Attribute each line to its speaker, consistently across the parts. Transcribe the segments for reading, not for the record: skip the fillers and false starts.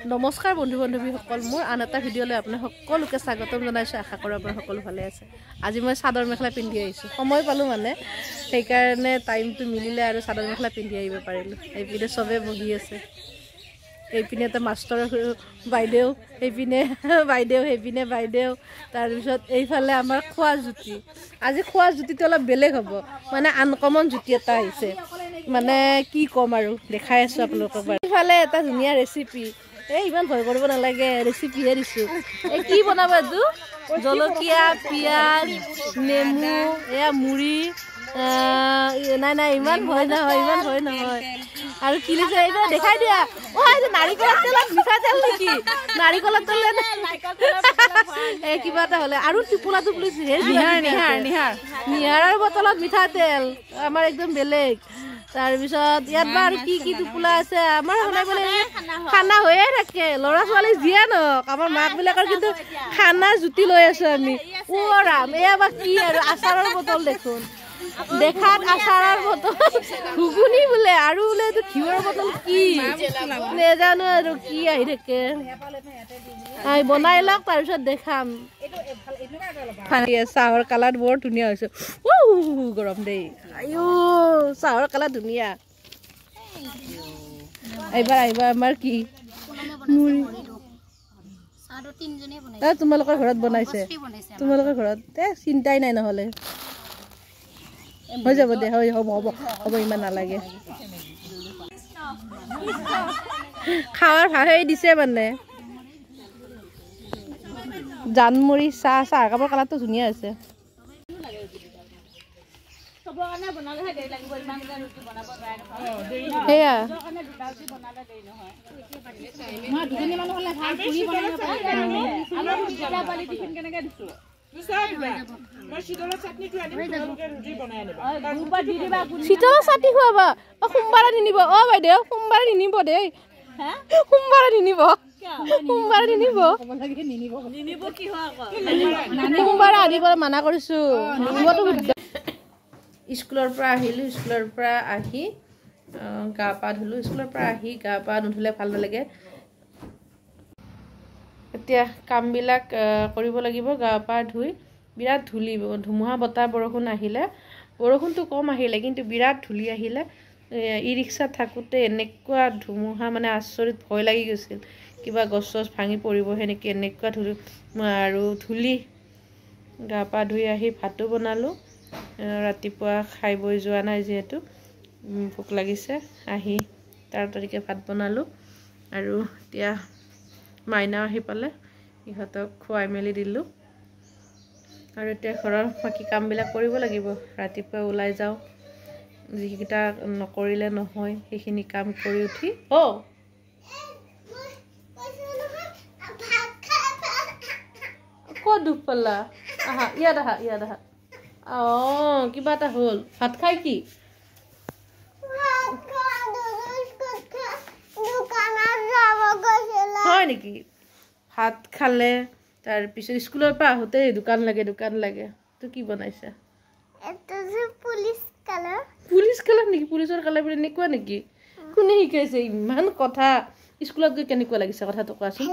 Speaker 1: নমস্কাৰ বন্ধু বান্ধৱীসকল মোৰ আন এটা ভিডিঅ'লৈ আপোনাক সকলোকে স্বাগতম জনাইছোঁ আশা কৰোঁ আপোনাৰ সকলো ভালে আছে আজি মই চাদৰ মেখেলা পিন্ধি আহিছোঁ সময় পালোঁ মানে সেইকাৰণে টাইমটো মিলিলে আৰু চাদৰ মেখেলা পিন্ধি আহিব পাৰিলোঁ এইপিনে চবে বহি আছে এইপিনে এটা মাষ্টৰ বাইদেউ এইপিনে বাইদেউ তাৰপিছত এইফালে আমাৰ খোৱা জুতি আজি খোৱা জুতিটো অলপ বেলেগ হ'ব মানে আনকমন জুতি এটা আহিছে মানে কি ক'ম আৰু দেখাই আছোঁ আপোনালোকক এইফালে এটা ধুনীয়া ৰেচিপি এই ইমান ভয় কৰিব নালাগে ৰেচিপিহে দিছোঁ এই কি বনাব এইটো জলকীয়া পিঁয়াজ নেমু এয়া মুড়ি নাই ইমান ভয় নহয় আৰু কি লিখে এইবাৰ দেখাই দিয়া এইটো নাৰিকলৰ তেলত মিঠাতেল নেকি নাৰিকলৰ তেল এই কিবা এটা হ'লে আৰু টোপোলা টোপলি নিহাৰৰ বটলত মিঠাতেল আমাৰ একদম বেলেগ তাৰপিছত ইয়াত বা আৰু কি টোপোলা আছে আমাৰ সদায় বোলে খানা হৈয়ে থাকে ল'ৰা ছোৱালী যিয়ে নহওক আমাৰ মাকবিলাকৰ কিন্তু খানা জুতি লৈ আছোঁ আমি ৰাম এয়া বা কি আৰু আচাৰৰ বটল দেখোন দেখাত আচাৰৰ বটল ঘুগুনি বোলে আৰু বোলে এইটো ঘিউৰ বটল কি নেজানো আৰু কি আহি থাকে বনাই লওক তাৰপিছত দেখাম চাহৰ কালাৰ বৰ ধুনীয়া হৈছে গৰম দেই আইও চাহৰ কালাৰ ধুনীয়া এইবাৰ আমাৰ কি তোমালোকৰ ঘৰত বনাইছে তোমালোকৰ ঘৰত চিন্তাই নাই নহ'লে হৈ যাব দে হ'ব ইমান নালাগে খাৱাৰ ভাষাই দিছে মানে জানমুড়ি চাহ কাপৰ কালাৰটো ধুনীয়া হৈছে সেয়া শীতলৰ চাটনি খুৱাবা সোমবাৰে নিনিব বাইদেউ সোমবাৰে নিনিব দেই সোমবাৰে নিনিব সোমবাৰে আদি কৰি মানা কৰিছো স্কুলৰ পৰা আহিলোঁ স্কুলৰ পৰা আহি গা পা ধুলোঁ স্কুলৰ পৰা আহি গা পা নুধুলে ভাল নালাগে এতিয়া কামবিলাক কৰিব লাগিব গা পা ধুই বিৰাট ধূলি ধুমুহা বতাহ বৰষুণ আহিলে বৰষুণটো কম আহিলে কিন্তু বিৰাট ধূলি আহিলে ই ৰিক্সাত থাকোঁতে এনেকুৱা ধুমুহা মানে আচৰিত ভয় লাগি গৈছিল কিবা গছ চছ ভাঙি পৰিব সেনেকৈ এনেকুৱা আৰু ধূলি গা পা ধুই আহি ভাতো বনালোঁ ৰাতিপুৱা খাই বৈ যোৱা নাই যিহেতু ভোক লাগিছে আহি তাড়াতাড়িকৈ ভাত বনালোঁ আৰু এতিয়া মাইনা আহি পালে ইহঁতক খুৱাই মেলি দিলোঁ আৰু এতিয়া ঘৰৰ বাকী কামবিলাক কৰিব লাগিব ৰাতিপুৱা ওলাই যাওঁ যিকেইটা নকৰিলে নহয় সেইখিনি কাম কৰি উঠি ক'ত দুখ পালা ইয়াত আহা কিবা এটা হ'ল ভাত খাই কি হয় নেকি ভাত খালে তাৰপিছত স্কুলৰ পৰা আহোঁতে দোকান লাগে তো কি বনাইছে পুলিচ কালাৰ নেকি পুলিচৰ কালাৰ বুলি এনেকুৱা নেকি কোনে শিকাইছে ইমান কথা স্কুলত গৈ কেনেকুৱা লাগিছে কথাটো কোৱাচোন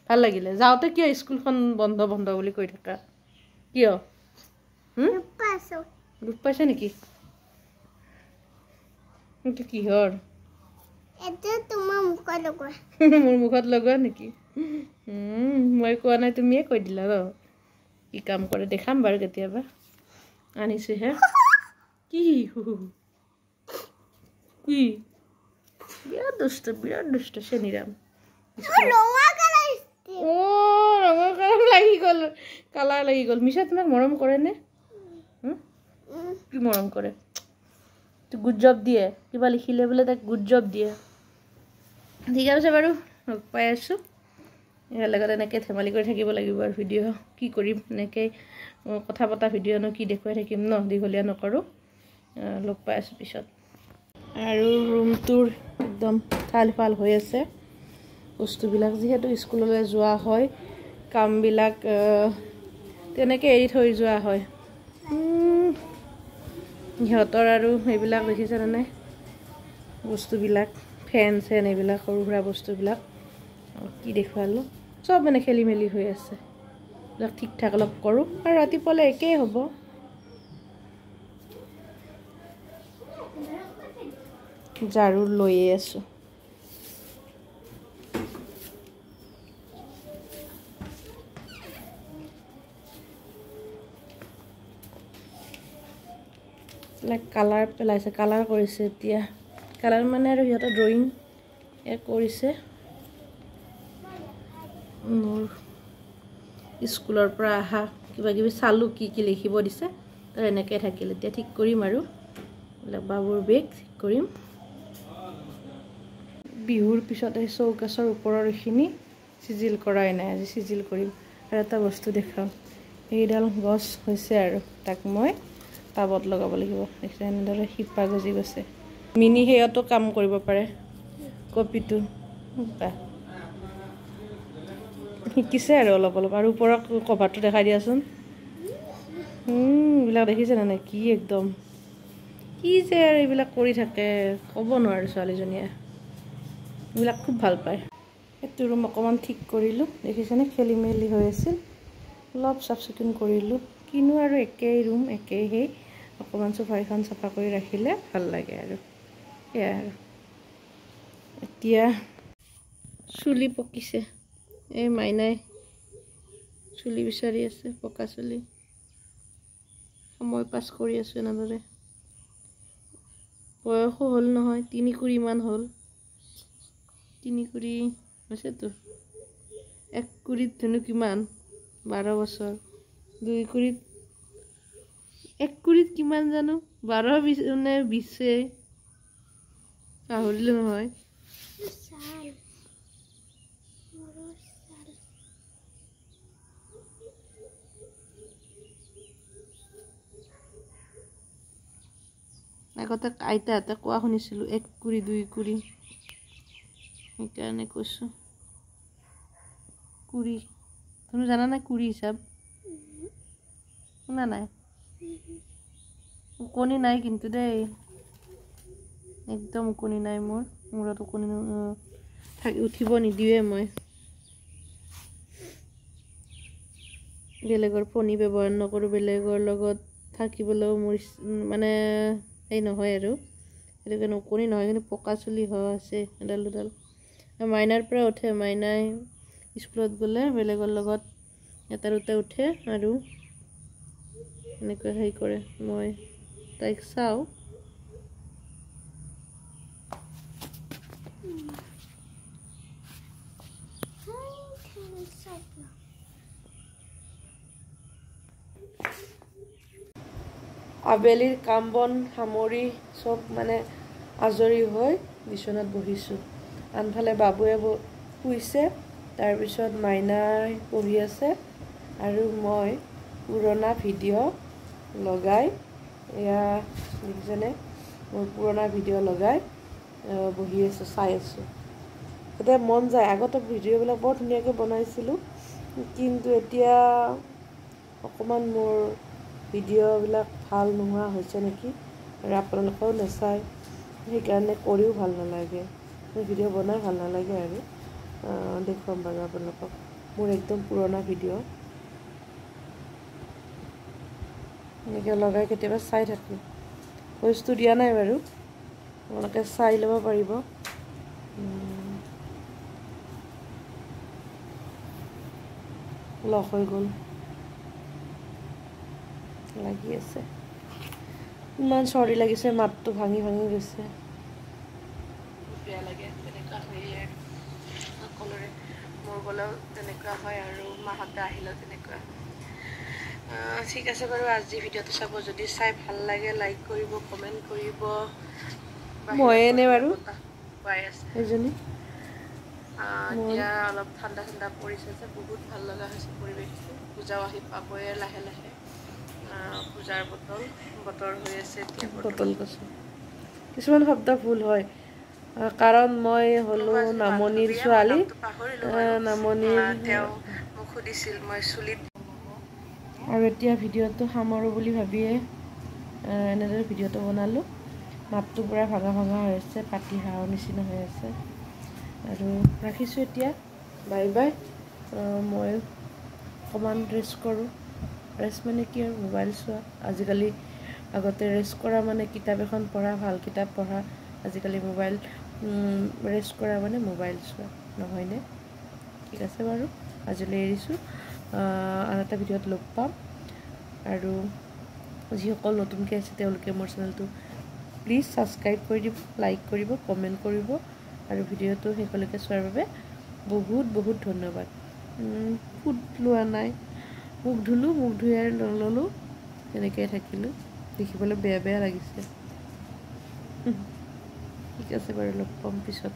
Speaker 1: ভাল লাগিলে যাওঁতে কিয় স্কুলখন বন্ধ বুলি কৈ থাকা কিয় দুখ পাইছে নেকি এইটো কিহৰ মোৰ মুখত লগোৱা নেকি মই কোৱা নাই তুমিয়ে কৈ দিলা ন কি কাম কৰে দেখাম বাৰু কেতিয়াবা আনিছোহে কি বিৰাট দুষ্ট চেনিৰাম ৰঙৰ কালাৰ লাগি গ'ল মিছা তোমাক মৰম কৰেনে কি মৰম কৰে গুড জব দিয়ে কিবা লিখিলে বোলে তাক গুড জব দিয়ে ঠিক আছে বাৰু লগ পাই আছোঁ ইয়াৰ লগত এনেকৈ ধেমালি কৰি থাকিব লাগিব আৰু ভিডিঅ' কি কৰিম এনেকৈ কথা পতা ভিডিঅ'নো কি দেখুৱাই থাকিম ন দীঘলীয়া নকৰোঁ লগ পাই আছোঁ পিছত আৰু ৰুমটোৰ একদম ভাল হৈ আছে বস্তুবিলাক যিহেতু স্কুললৈ যোৱা হয় কামবিলাক তেনেকৈ এৰি থৈ যোৱা হয় সিহঁতৰ আৰু এইবিলাক দেখিছেনে নাই বস্তুবিলাক ফেন চেন এইবিলাক সৰু সুৰা বস্তুবিলাক কি দেখুৱালোঁ চব মানে খেলি মেলি হৈ আছে এইবিলাক ঠিক ঠাক অলপ কৰোঁ আৰু ৰাতিপুৱালৈ একেই হ'ব ঝাৰু লৈয়ে আছোঁ কালাৰ পেলাইছে কালাৰ কৰিছে এতিয়া কালাৰ মানে আৰু সিহঁতে ড্ৰয়িং কৰিছে মোৰ স্কুলৰ পৰা আহা কিবা কিবি চালোঁ কি কি লিখিব দিছে তাৰ এনেকৈ থাকিল এতিয়া ঠিক কৰিম আৰু এইবিলাক বাবুৰ বেগ ঠিক কৰিম বিহুৰ পিছত এই চৌকাছৰ ওপৰৰ এইখিনি চিজিল কৰাই নাই আজি চিজিল কৰিম আৰু এটা বস্তু দেখাওঁ এইডাল গছ হৈছে আৰু তাক মই টাবত লগাব লাগিব দেখিছে এনেদৰে শিপা গজি গৈছে মিনি সেয়াতো কাম কৰিব পাৰে কপিটো শিকিছে আৰু অলপ অলপ আৰু ওপৰৰ কভাৰটো দেখাই দিয়াচোন এইবিলাক দেখিছে নে নাই কি একদম কি যে আৰু এইবিলাক কৰি থাকে ক'ব নোৱাৰোঁ ছোৱালীজনীয়ে এইবিলাক খুব ভাল পায় এইটো ৰুম অকণমান ঠিক কৰিলোঁ দেখিছেনে খেলি মেলি হৈ আছিল অলপ চাফ চিকুণ কৰিলোঁ কিনো আৰু একেই ৰুম একেই সেই অকণমান চোফাখন চাফা কৰি ৰাখিলে ভাল লাগে আৰু সেয়াই আৰু এতিয়া চুলি পকিছে এই মাইনাই চুলি বিচাৰি আছে পকা চুলি সময় পাছ কৰি আছোঁ এনেদৰে বয়সো হ'ল নহয় 3 কুৰি মান হ'ল 3 কুৰি হৈছেতো 1 কুৰিত ধুনু কিমান 12 বছৰ 2 কুৰিত 1 কুৰিত কিমান জানো 12 নে 20 পাহৰিলোঁ নহয় আগতে আইতাহঁতে কোৱা শুনিছিলোঁ 1 কুৰি 2 কুৰি সেইকাৰণে কৈছোঁ কুৰি তুমি জানা নাই কুৰি হিচাপ শুনা নাই উকনি নাই কিন্তু দেই একদম উকনি নাই মোৰ মূৰত উকনি উঠিব নিদিয়ে মই বেলেগৰ ফণি ব্যৱহাৰ নকৰোঁ বেলেগৰ লগত থাকিবলৈও মোৰ মানে এই নহয় আৰু সেইটো কাৰণে উকনি নহয় কিন্তু পকা চুলি হৈ আছে এডাল দুডাল মাইনাৰ পৰা উঠে মাইনাই স্কুলত গ'লে বেলেগৰ লগত এটা দুটা উঠে আৰু এনেকৈ হেৰি কৰে মই তাইক চাওঁ আবেলিৰ কাম বন সামৰি চব মানে আজৰি হৈ বিচনাত বহিছোঁ আনফালে বাবুৱে শুইছে তাৰপিছত মাইনাই পঢ়ি আছে আৰু মই পুৰণা ভিডিঅ' লগাই এয়া দেখিছেনে মোৰ পুৰণা ভিডিঅ' লগাই বহি আছোঁ চাই আছোঁ এতিয়া মন যায় আগতে ভিডিঅ'বিলাক বৰ ধুনীয়াকৈ বনাইছিলোঁ কিন্তু এতিয়া অকণমান মোৰ ভিডিঅ'বিলাক ভাল নোহোৱা হৈছে নেকি আৰু আপোনালোকেও নাচায় সেইকাৰণে কৰিও ভাল নালাগে ভিডিঅ' বনাই ভাল নালাগে আৰু দেখুৱাম বাৰু আপোনালোকক মোৰ একদম পুৰণা ভিডিঅ' এনেকৈ লগাই কেতিয়াবা চাই থাকোঁ ভইচটো দিয়া নাই বাৰু আপোনালোকে চাই ল'ব পাৰিব লক হৈ গ'ল লাগি আছে ইমান চৰ্দি লাগিছে মাতটো ভাঙি ভাঙি গৈছে বেয়া লাগে তেনেকুৱা হয় সকলোৰে মোৰ গ'লেও তেনেকুৱা হয় আৰু মাহঁতে আহিলেও তেনেকুৱা ঠিক আছে বাৰু আজি ভিডিঅ'টো চাব যদি চাই ভাল লাগে লাইক কৰিব কমেণ্ট কৰিব মই এনে বাৰু পাই আছে এজনী এতিয়া অলপ ঠাণ্ডা ঠাণ্ডা পৰিছে যে বহুত ভাল লগা হৈছে পৰিৱেশটো পূজাও আহি পাবই লাহে লাহে পূজাৰ বতৰ হৈ আছে এতিয়া বটল কৈছোঁ কিছুমান শব্দ ভুল হয় কাৰণ মই হ'লোঁ নামনিৰ ছোৱালী নামনিৰ তেওঁ মোক সুধিছিল মই চুলিত আৰু এতিয়া ভিডিঅ'টো সামৰোঁ বুলি ভাবিয়ে এনেদৰে ভিডিঅ'টো বনালোঁ মাতটো পূৰা ভাঙা ভাঙা হৈ আছে পাতি হাঁহৰ নিচিনা হৈ আছে আৰু ৰাখিছোঁ এতিয়া বাই বাই। মই অকণমান ৰেষ্ট কৰোঁ। ৰেষ্ট মানে কি আৰু মোবাইল চোৱা। আজিকালি আগতে ৰেষ্ট কৰা মানে কিতাপ এখন পঢ়া, ভাল কিতাপ পঢ়া। আজিকালি মোবাইল ৰেষ্ট কৰা মানে মোবাইল চোৱা, নহয়নে? ঠিক আছে বাৰু, আজিলৈ এৰিছোঁ। আন এটা ভিডিঅ'ত লগ পাম। আৰু যিসকল নতুনকৈ আছে তেওঁলোকে মোৰ চেনেলটো প্লিজ ছাবস্ক্ৰাইব কৰি দিব, লাইক কৰিব, কমেণ্ট কৰিব। আৰু ভিডিঅ'টো শেষলৈকে চোৱাৰ বাবে বহুত বহুত ধন্যবাদ। ফুট লোৱা নাই, মুখ ধুলোঁ, মুখ ধুই আৰু নল'লোঁ, তেনেকৈ থাকিলোঁ। দেখিবলৈ বেয়া বেয়া লাগিছে। ঠিক আছে বাৰু, লগ পাম পিছত।